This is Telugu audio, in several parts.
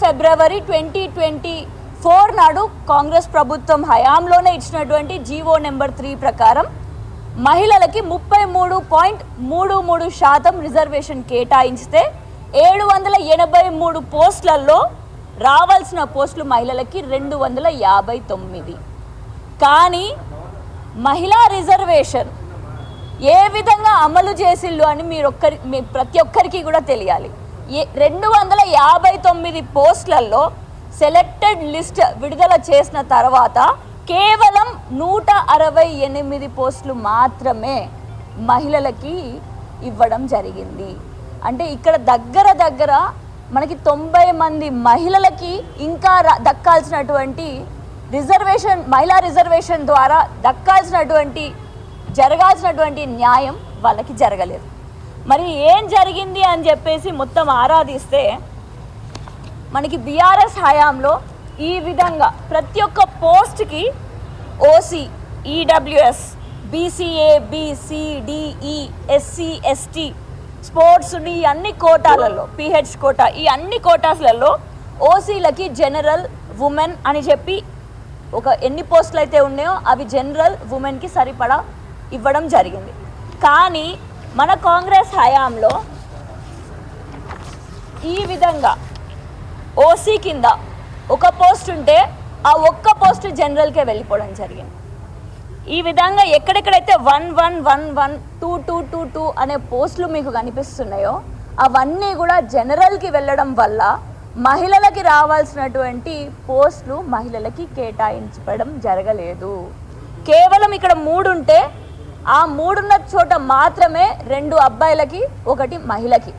ఫిబ్రవరి 2024 నాడు కాంగ్రెస్ ప్రభుత్వం హయాంలోనే ఇచ్చినటువంటి జీవో నెంబర్ 3 ప్రకారం మహిళలకి 33.33% రిజర్వేషన్ కేటాయించితే 783 పోస్టులలో రావాల్సిన పోస్టులు మహిళలకి 259. కానీ మహిళా రిజర్వేషన్ ఏ విధంగా అమలు చేసిల్లు అని ప్రతి ఒక్కరికి కూడా తెలియాలి. 259 పోస్టులలో సెలెక్టెడ్ లిస్ట్ విడుదల చేసిన తర్వాత కేవలం 168 పోస్టులు మాత్రమే మహిళలకి ఇవ్వడం జరిగింది. అంటే ఇక్కడ దగ్గర మనకి 90 మంది మహిళలకి ఇంకా దక్కాల్సినటువంటి రిజర్వేషన్, మహిళా రిజర్వేషన్ ద్వారా జరగాల్సినటువంటి న్యాయం వాళ్ళకి జరగలేదు. మరి ఏం జరిగింది అని చెప్పేసి మొత్తం ఆరాధిస్తే మనకి బీఆర్ఎస్ హయాంలో ఈ విధంగా ప్రతి ఒక్క పోస్ట్కి OC, EWS, BCA, BCDE, SC, ST, sports ఈ అన్ని కోటాలలో, పిహెచ్ కోటా, ఈ అన్ని కోటాస్లలో ఓసీలకి జనరల్, ఉమెన్ అని చెప్పి ఎన్ని పోస్టులు అయితే ఉన్నాయో అవి జనరల్, ఉమెన్కి సరిపడా ఇవ్వడం జరిగింది. కానీ మన కాంగ్రెస్ హయాంలో ఈ విధంగా ఓసీ కింద ఒక పోస్ట్ ఉంటే ఆ ఒక్క పోస్ట్ జనరల్కే వెళ్ళిపోవడం జరిగింది. ఈ విధంగా ఎక్కడెక్కడైతే 1111, 2222 అనే పోస్టులు మీకు కనిపిస్తున్నాయో అవన్నీ కూడా జనరల్కి వెళ్ళడం వల్ల మహిళలకి రావాల్సినటువంటి పోస్టులు మహిళలకి కేటాయించడం జరగలేదు. కేవలం ఇక్కడ 3 ఉంటే ఆ 3 ఉన్న చోట మాత్రమే 2 అబ్బాయిలకి 1 మహిళకి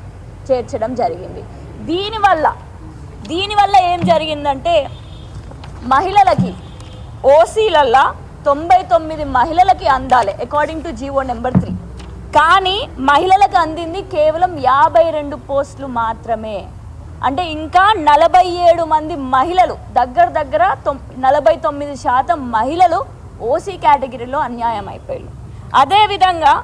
చేర్చడం జరిగింది. దీనివల్ల ఏం జరిగిందంటే మహిళలకి ఓసీలల్లా 99 మహిళలకి అందాలి అకార్డింగ్ టు జీవో నెంబర్ 3. కానీ మహిళలకు అందింది కేవలం 52 పోస్టులు మాత్రమే. అంటే ఇంకా 47 మంది మహిళలు, దగ్గర 49% మహిళలు ఓసీ కేటగిరీలో అన్యాయం అయిపోయారు. అదేవిధంగా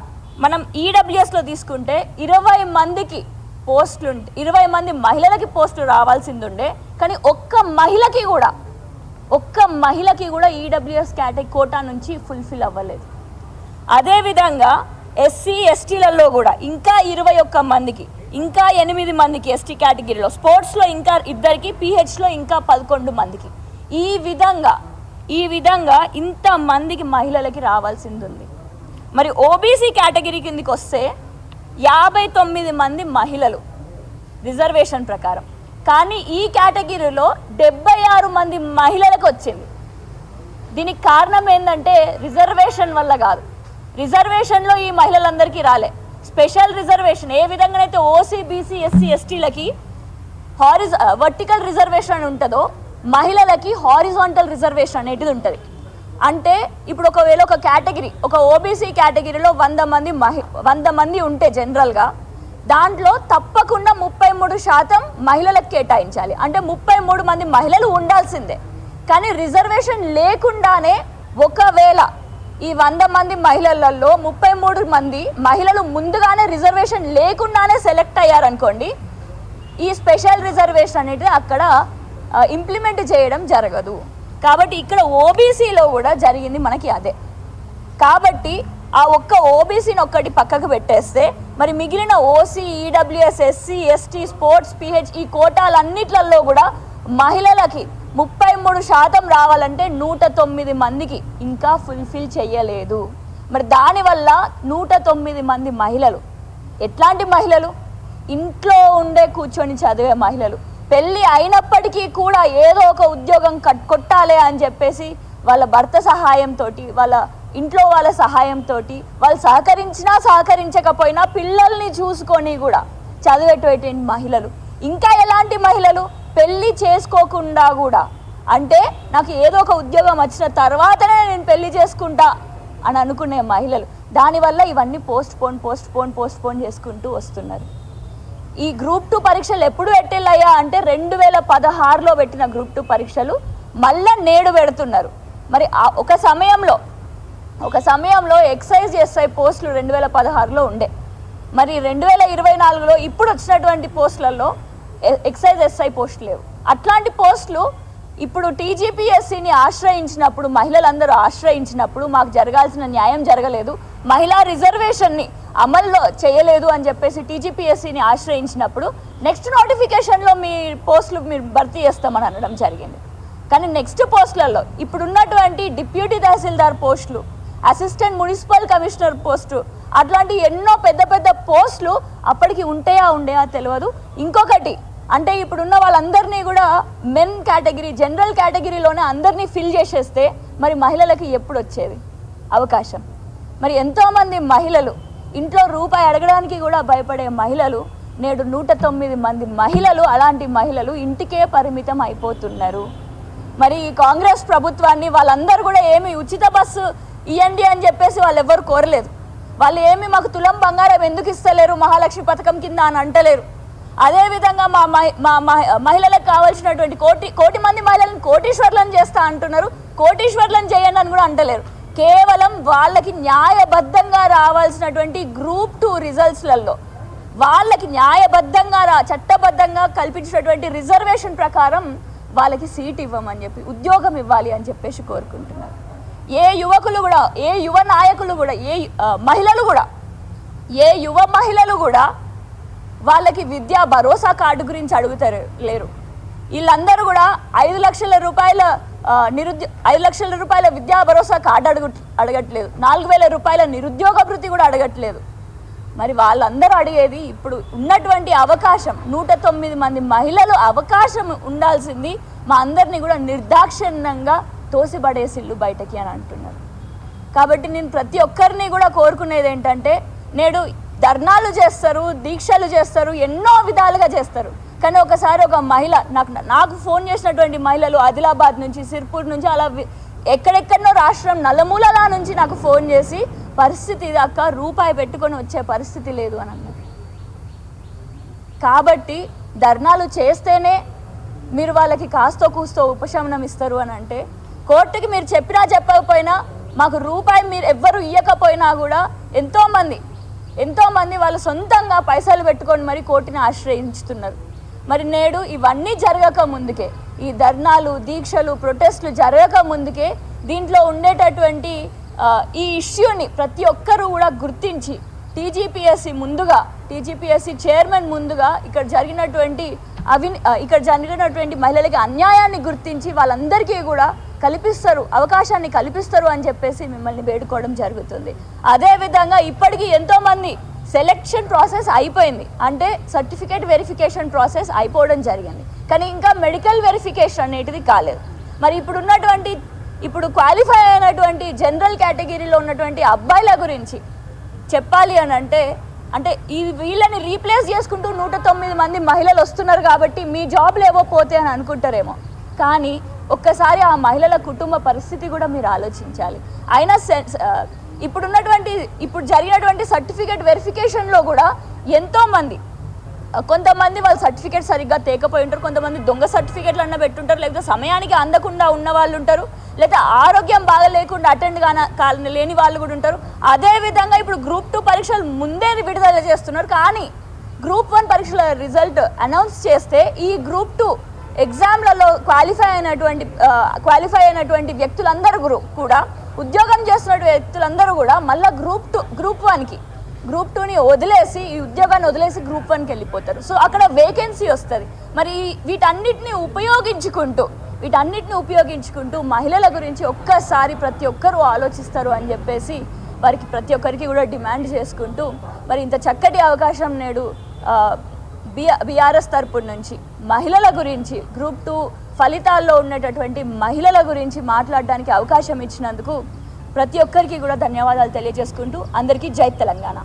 మనం ఈడబ్ల్యూఎస్లో తీసుకుంటే 20 మందికి పోస్టులు, 20 మంది మహిళలకి పోస్టులు రావాల్సింది ఉండే, కానీ ఒక్క మహిళకి కూడా ఈడబ్ల్యూఎస్ కేటగిరీ కోటా నుంచి ఫుల్ఫిల్ అవ్వలేదు. అదేవిధంగా ఎస్సీ, ఎస్టీలలో కూడా ఇంకా 21 మందికి, ఇంకా 8 మందికి ఎస్టీ కేటగిరీలో, స్పోర్ట్స్లో ఇంకా 2కి, పిహెచ్లో ఇంకా 11 మందికి, ఈ విధంగా ఇంతమందికి మహిళలకి రావాల్సింది ఉంది. మరి ఓబీసీ కేటగిరీ కిందకి వస్తే 59 మంది మహిళలు రిజర్వేషన్ ప్రకారం, కానీ ఈ కేటగిరీలో 76 మంది మహిళలకు వచ్చింది. దీనికి కారణం ఏంటంటే రిజర్వేషన్ వల్ల కాదు. రిజర్వేషన్లో ఈ మహిళలందరికీ రాలే. స్పెషల్ రిజర్వేషన్ ఏ విధంగానైతే ఓసీ, బీసీ, ఎస్సీ, ఎస్టీలకి వర్టికల్ రిజర్వేషన్ ఉంటుందో మహిళలకి హారిజాంటల్ రిజర్వేషన్ అనేది ఉంటుంది. అంటే ఇప్పుడు ఒకవేళ ఒక కేటగిరీ, ఒక ఓబీసీ కేటగిరీలో 100 మంది ఉంటే జనరల్గా దాంట్లో తప్పకుండా 33% మహిళలకు కేటాయించాలి. అంటే 33 మంది మహిళలు ఉండాల్సిందే. కానీ రిజర్వేషన్ లేకుండానే ఒకవేళ ఈ 100 మంది మహిళలలో 33 మంది మహిళలు ముందుగానే రిజర్వేషన్ లేకుండానే సెలెక్ట్ అయ్యారనుకోండి, ఈ స్పెషల్ రిజర్వేషన్ అనేది అక్కడ ఇంప్లిమెంట్ చేయడం జరగదు. కాబట్టి ఇక్కడ ఓబీసీలో కూడా జరిగింది మనకి అదే. కాబట్టి ఆ ఒక్క ఓబీసీని ఒక్కటి పక్కకు పెట్టేస్తే మరి మిగిలిన OC, EWS, SC, ST, sports, pH ఈ కోటాలన్నిట్లలో కూడా మహిళలకి 33% రావాలంటే 109 మందికి ఇంకా ఫుల్ఫిల్ చేయలేదు. మరి దానివల్ల 109 మంది మహిళలు ఎట్లాంటి మహిళలు? ఇంట్లో ఉండే కూర్చొని చదివే మహిళలు, పెళ్ళి అయినప్పటికీ కూడా ఏదో ఒక ఉద్యోగం కొట్టాలి అని చెప్పేసి వాళ్ళ భర్త సహాయంతో, వాళ్ళ ఇంట్లో వాళ్ళ సహాయంతో, వాళ్ళు సహకరించకపోయినా పిల్లల్ని చూసుకొని కూడా చదివేటువంటి మహిళలు. ఇంకా ఎలాంటి మహిళలు? పెళ్ళి చేసుకోకుండా కూడా, అంటే నాకు ఏదో ఒక ఉద్యోగం వచ్చిన తర్వాతనే నేను పెళ్లి చేసుకుంటా అని అనుకునే మహిళలు. దానివల్ల ఇవన్నీ పోస్ట్ పోన్ చేసుకుంటూ వస్తున్నారు. ఈ గ్రూప్ 2 పరీక్షలు ఎప్పుడు పెట్టిల్లయ్యా అంటే 2016లో పెట్టిన గ్రూప్ 2 పరీక్షలు మళ్ళా నేడు పెడుతున్నారు. మరి ఒక సమయంలో ఎక్సైజ్ ఎస్ఐ పోస్టులు 2016లో ఉండే, మరి 2024లో ఇప్పుడు వచ్చినటువంటి పోస్టులలో ఎక్సైజ్ ఎస్ఐ పోస్టులు లేవు. అట్లాంటి పోస్టులు ఇప్పుడు టీజీపీఎస్సీని ఆశ్రయించినప్పుడు, మహిళలందరూ ఆశ్రయించినప్పుడు మాకు జరగాల్సిన న్యాయం జరగలేదు, మహిళా రిజర్వేషన్ని అమల్లో చేయలేదు అని చెప్పేసి టీజీపీఎస్సీని ఆశ్రయించినప్పుడు నెక్స్ట్ నోటిఫికేషన్లో మీ పోస్టులు మీరు భర్తీ చేస్తామని అనడం జరిగింది. కానీ నెక్స్ట్ పోస్టులలో ఇప్పుడున్నటువంటి డిప్యూటీ తహసీల్దార్ పోస్టులు, అసిస్టెంట్ మున్సిపల్ కమిషనర్ పోస్టు, అట్లాంటి ఎన్నో పెద్ద పెద్ద పోస్టులు అప్పటికి ఉండేయా తెలియదు. ఇంకొకటి అంటే ఇప్పుడున్న వాళ్ళందరినీ కూడా మెన్ కేటగిరీ, జనరల్ కేటగిరీలోనే అందరినీ ఫిల్ చేసేస్తే మరి మహిళలకి ఎప్పుడు వచ్చేది అవకాశం? మరి ఎంతోమంది మహిళలు ఇంట్లో రూపాయి అడగడానికి కూడా భయపడే మహిళలు నేడు 109 మంది మహిళలు, అలాంటి మహిళలు ఇంటికే పరిమితం అయిపోతున్నారు. మరి ఈ కాంగ్రెస్ ప్రభుత్వాన్ని వాళ్ళందరూ కూడా ఏమి ఉచిత బస్సు ఇవ్వండి అని చెప్పేసి వాళ్ళు ఎవరు కోరలేదు. వాళ్ళు ఏమి మాకు తులం బంగారం ఎందుకు ఇస్తలేరు మహాలక్ష్మి పథకం కింద అని అంటలేరు. అదేవిధంగా మా మహిళలకు కావాల్సినటువంటి కోటి మంది మహిళలను కోటీశ్వర్లను చేస్తా అంటున్నారు, కోటీశ్వర్లను చేయండి అని కూడా అంటలేరు. కేవలం వాళ్ళకి న్యాయబద్ధంగా రావాల్సినటువంటి గ్రూప్ 2 రిజల్ట్స్లలో వాళ్ళకి న్యాయబద్ధంగా చట్టబద్ధంగా కల్పించినటువంటి రిజర్వేషన్ ప్రకారం వాళ్ళకి సీట్ ఇవ్వమని చెప్పి, ఉద్యోగం ఇవ్వాలి అని చెప్పేసి కోరుకుంటున్నారు. ఏ యువకులు కూడా, ఏ యువ నాయకులు కూడా, ఏ యువ మహిళలు కూడా వాళ్ళకి విద్యా భరోసా కార్డు గురించి అడుగుతారు లేరు. వీళ్ళందరూ కూడా 5 లక్షల రూపాయల విద్యా భరోసా కార్డు అడగట్లేదు, 4,000 రూపాయల నిరుద్యోగ భృతి కూడా అడగట్లేదు. మరి వాళ్ళందరూ అడిగేది ఇప్పుడు ఉన్నటువంటి అవకాశం, 109 మంది మహిళలు అవకాశం ఉండాల్సింది మా అందరినీ కూడా నిర్దాక్షిణ్యంగా తోసిబడేసిల్లు బయటకి అని అంటున్నారు. కాబట్టి నేను ప్రతి ఒక్కరిని కూడా కోరుకునేది ఏంటంటే, నేడు ధర్నాలు చేస్తారు, దీక్షలు చేస్తారు, ఎన్నో విధాలుగా చేస్తారు. కానీ ఒకసారి ఒక మహిళ నాకు ఫోన్ చేసినటువంటి మహిళలు ఆదిలాబాద్ నుంచి, సిర్పూర్ నుంచి, అలా ఎక్కడెక్కడనో రాష్ట్రం నలుమూలల నుంచి నాకు ఫోన్ చేసి పరిస్థితి దాకా రూపాయి పెట్టుకొని వచ్చే పరిస్థితి లేదు అని అన్నారు. కాబట్టి ధర్నాలు చేస్తేనే మీరు వాళ్ళకి కాస్తో కూస్తో ఉపశమనం ఇస్తారు అని అంటే, కోర్టుకి మీరు చెప్పినా చెప్పకపోయినా మాకు రూపాయి మీరు ఎవ్వరు ఇవ్వకపోయినా కూడా ఎంతోమంది వాళ్ళు సొంతంగా పైసలు పెట్టుకొని మరి కోర్టుని ఆశ్రయించుతున్నారు. మరి నేడు ఇవన్నీ జరగక ముందుకే, ఈ ధర్నాలు, దీక్షలు, ప్రొటెస్టులు జరగక ముందుకే దీంట్లో ఉండేటటువంటి ఈ ఇష్యూని ప్రతి ఒక్కరూ కూడా గుర్తించి టీజీపీఎస్సీ చైర్మన్ ముందుగా ఇక్కడ జరిగినటువంటి మహిళలకి అన్యాయాన్ని గుర్తించి వాళ్ళందరికీ కూడా అవకాశాన్ని కల్పిస్తారు అని చెప్పేసి మిమ్మల్ని వేడుకోవడం జరుగుతుంది. అదేవిధంగా ఇప్పటికీ ఎంతోమంది సెలెక్షన్ ప్రాసెస్ అయిపోయింది, అంటే సర్టిఫికేట్ వెరిఫికేషన్ ప్రాసెస్ అయిపోవడం జరిగింది. కానీ ఇంకా మెడికల్ వెరిఫికేషన్ అనేటిది కాలేదు. మరి ఇప్పుడు క్వాలిఫై అయినటువంటి జనరల్ కేటగిరీలో ఉన్నటువంటి అబ్బాయిల గురించి చెప్పాలి అని అంటే వీళ్ళని రీప్లేస్ చేసుకుంటూ 109 మంది మహిళలు వస్తున్నారు కాబట్టి మీ జాబ్లు ఏవో పోతే అని అనుకుంటారేమో. కానీ ఒక్కసారి ఆ మహిళల కుటుంబ పరిస్థితి కూడా మీరు ఆలోచించాలి. అయినా ఇప్పుడు జరిగినటువంటి సర్టిఫికేట్ వెరిఫికేషన్లో కూడా కొంతమంది వాళ్ళు సర్టిఫికేట్ సరిగ్గా తేకపోయి ఉంటారు, కొంతమంది దొంగ సర్టిఫికేట్లు అన్న పెట్టుంటారు, లేకపోతే సమయానికి అందకుండా ఉన్న వాళ్ళు ఉంటారు, లేదా ఆరోగ్యం బాగా లేకుండా అటెండ్ లేని వాళ్ళు కూడా ఉంటారు. అదేవిధంగా ఇప్పుడు గ్రూప్ 2 పరీక్షలు ముందే విడుదల చేస్తున్నారు. కానీ గ్రూప్ 1 పరీక్షల రిజల్ట్ అనౌన్స్ చేస్తే ఈ గ్రూప్ 2 ఎగ్జామ్లలో క్వాలిఫై అయినటువంటి వ్యక్తులందరూ కూడా, ఉద్యోగం చేస్తున్న వ్యక్తులందరూ కూడా మళ్ళీ గ్రూప్ 1ని వదిలేసి, ఈ ఉద్యోగాన్ని వదిలేసి గ్రూప్ 1కి వెళ్ళిపోతారు. సో అక్కడ వేకెన్సీ వస్తుంది. మరి వీటన్నిటిని ఉపయోగించుకుంటూ మహిళల గురించి ఒక్కసారి ప్రతి ఒక్కరూ ఆలోచిస్తారు అని చెప్పేసి వారికి ప్రతి ఒక్కరికి కూడా డిమాండ్ చేసుకుంటూ, మరి ఇంత చక్కటి అవకాశం నేడు బీఆర్ఎస్ తరపు నుంచి మహిళల గురించి, గ్రూప్ 2 ఫలితాల్లో ఉన్నటువంటి మహిళల గురించి మాట్లాడడానికి అవకాశం ఇచ్చినందుకు ప్రతి ఒక్కరికి కూడా ధన్యవాదాలు తెలియజేసుకుంటూ అందరికీ జై తెలంగాణ.